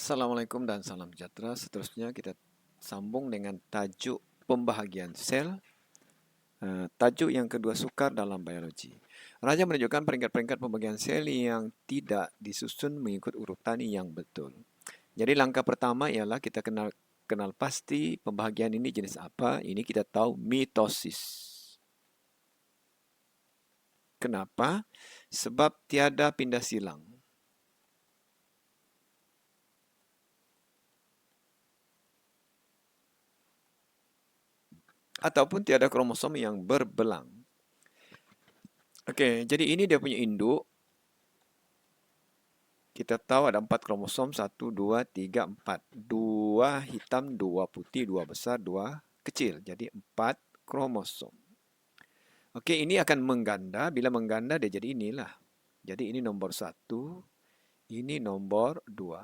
Assalamualaikum dan salam sejahtera. Seterusnya kita sambung dengan tajuk pembahagian sel. Tajuk yang kedua, sukar dalam biologi. Raja menunjukkan peringkat-peringkat pembagian sel yang tidak disusun mengikut urutan yang betul. Jadi langkah pertama ialah kita kenal pasti pembahagian ini jenis apa. Ini kita tahu mitosis. Kenapa? Sebab tiada pindah silang. Ataupun tiada kromosom yang berbelang. Okey, jadi ini dia punya induk. Kita tahu ada 4 kromosom, 1, 2, 3, 4. 2 hitam, 2 putih, 2 besar, 2 kecil. Jadi 4 kromosom. Okey, ini akan mengganda. Bila mengganda, dia jadi inilah. Jadi ini nombor 1, ini nombor 2.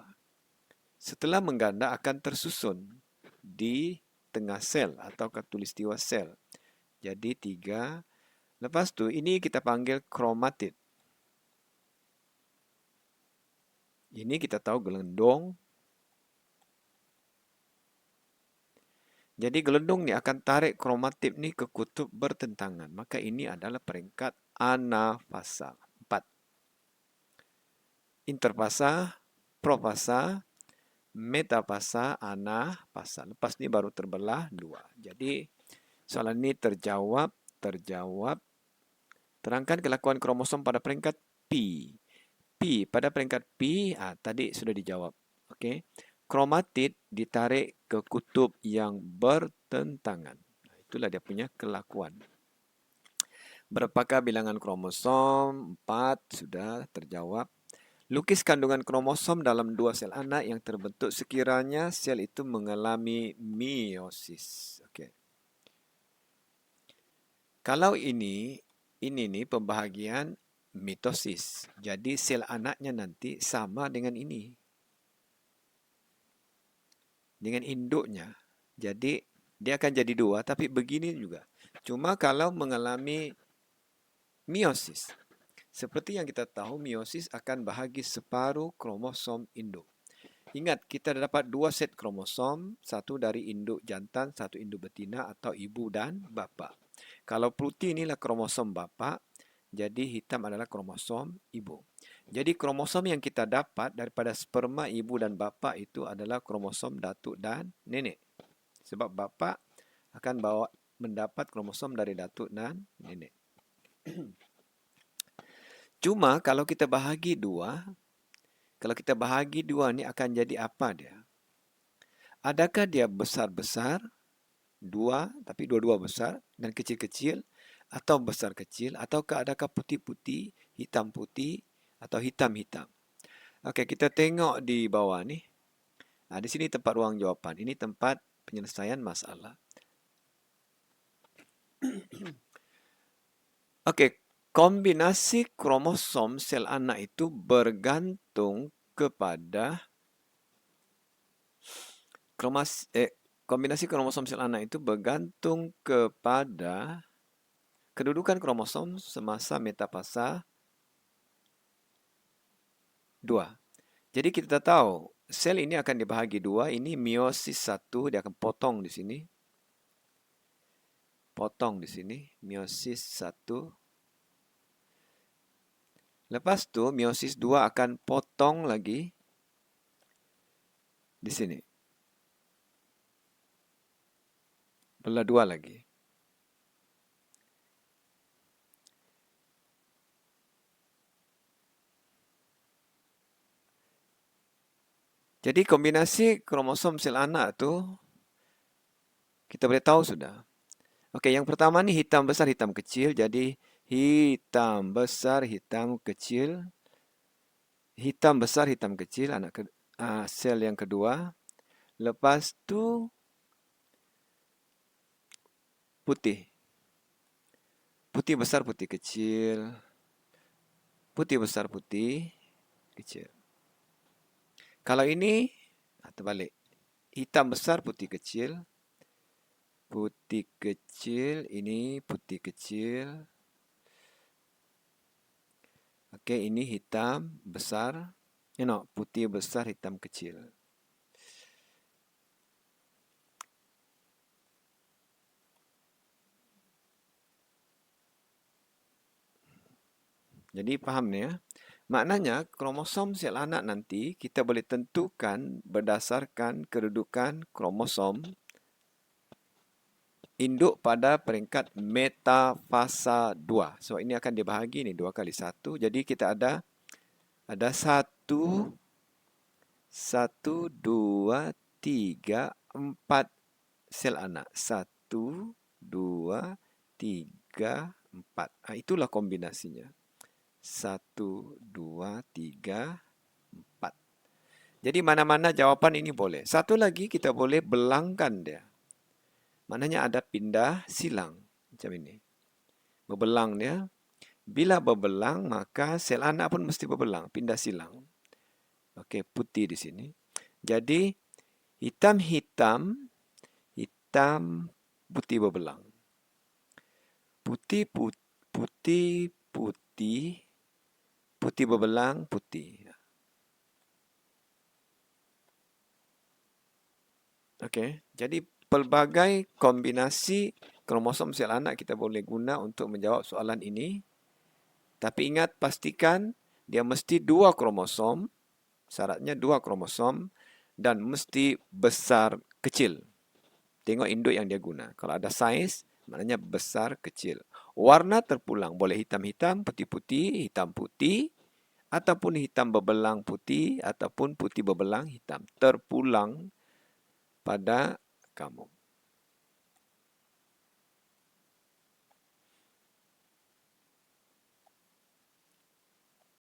Setelah mengganda akan tersusun di tengah sel atau khatulistiwa sel. Jadi 3. Lepas tu, ini kita panggil kromatid. Ini kita tahu gelendong. Jadi gelendung ni akan tarik kromatid ni ke kutub bertentangan. Maka ini adalah peringkat anafasa. 4. Interfasa, profasa, metafasa, anafasa. Lepas ni baru terbelah 2. Jadi soalan ini terjawab. Terangkan kelakuan kromosom pada peringkat P. Pada peringkat P, tadi sudah dijawab. Okey. Kromatid ditarik ke kutub yang bertentangan. Itulah dia punya kelakuan. Berapakah bilangan kromosom? 4, sudah terjawab. Lukis kandungan kromosom dalam 2 sel anak yang terbentuk sekiranya sel itu mengalami meiosis. Okey. Kalau ini ni pembahagian mitosis. Jadi sel anaknya nanti sama dengan ini. Dengan induknya. Jadi dia akan jadi 2, tapi begini juga. Cuma kalau mengalami meiosis. Seperti yang kita tahu, meiosis akan bahagi separuh kromosom induk. Ingat, kita dapat 2 set kromosom, satu dari induk jantan, satu induk betina atau ibu dan bapa. Kalau putih inilah kromosom bapa, jadi hitam adalah kromosom ibu. Jadi kromosom yang kita dapat daripada sperma ibu dan bapa itu adalah kromosom datuk dan nenek. Sebab bapa akan mendapat kromosom dari datuk dan nenek. Cuma kalau kita bahagi 2, ni akan jadi apa dia? Adakah dia besar-besar, 2, tapi dua-dua besar, dan kecil-kecil, atau besar kecil, ataukah adakah putih-putih, hitam putih, atau hitam-hitam? Okey, kita tengok di bawah ni. Di sini tempat ruang jawapan. Ini tempat penyelesaian masalah. Okey, kombinasi kromosom sel anak itu bergantung kepada kombinasi kromosom sel anak itu bergantung kepada kedudukan kromosom semasa metafasa 2. Jadi kita tahu sel ini akan dibahagi 2. Ini meiosis 1, dia akan potong di sini. Meiosis 1. Lepas tu meiosis 2 akan potong lagi di sini. Belah 2 lagi. Jadi kombinasi kromosom sel anak tu kita boleh tahu sudah. Okey, yang pertama ni hitam besar, hitam kecil. Jadi hitam besar, hitam kecil. Hitam besar, hitam kecil, sel yang kedua. Lepas tu putih. Putih besar, putih kecil. Putih besar, putih kecil. Kalau ini, terbalik. Hitam besar, putih kecil. Putih kecil, ini putih kecil. Okey, ini hitam besar. Putih besar, hitam kecil. Jadi faham ni ya? Maknanya kromosom sel anak nanti kita boleh tentukan berdasarkan kedudukan kromosom induk pada peringkat metafasa 2. So ini akan dibahagi ni 2 kali 1. Jadi kita ada 1, 2, 3, 4 sel anak. 1, 2, 3, 4. Itulah kombinasinya. 1, 2, 3, 4. Jadi mana-mana jawapan ini boleh. Satu lagi kita boleh belangkan dia. Maknanya ada pindah silang. Macam ini. Berbelang dia. Bila berbelang, maka sel anak pun mesti berbelang. Pindah silang. Okey, putih di sini. Jadi, hitam-hitam, hitam, putih berbelang. Putih, putih, putih, putih berbelang, putih. Okey, jadi pelbagai kombinasi kromosom sel anak kita boleh guna untuk menjawab soalan ini. Tapi ingat, pastikan dia mesti 2 kromosom. Syaratnya 2 kromosom dan mesti besar kecil. Tengok induk yang dia guna. Kalau ada saiz, maknanya besar kecil. Warna terpulang. Boleh hitam-hitam, putih-putih, hitam putih. Ataupun hitam berbelang putih. Ataupun putih berbelang hitam. Terpulang pada kamu.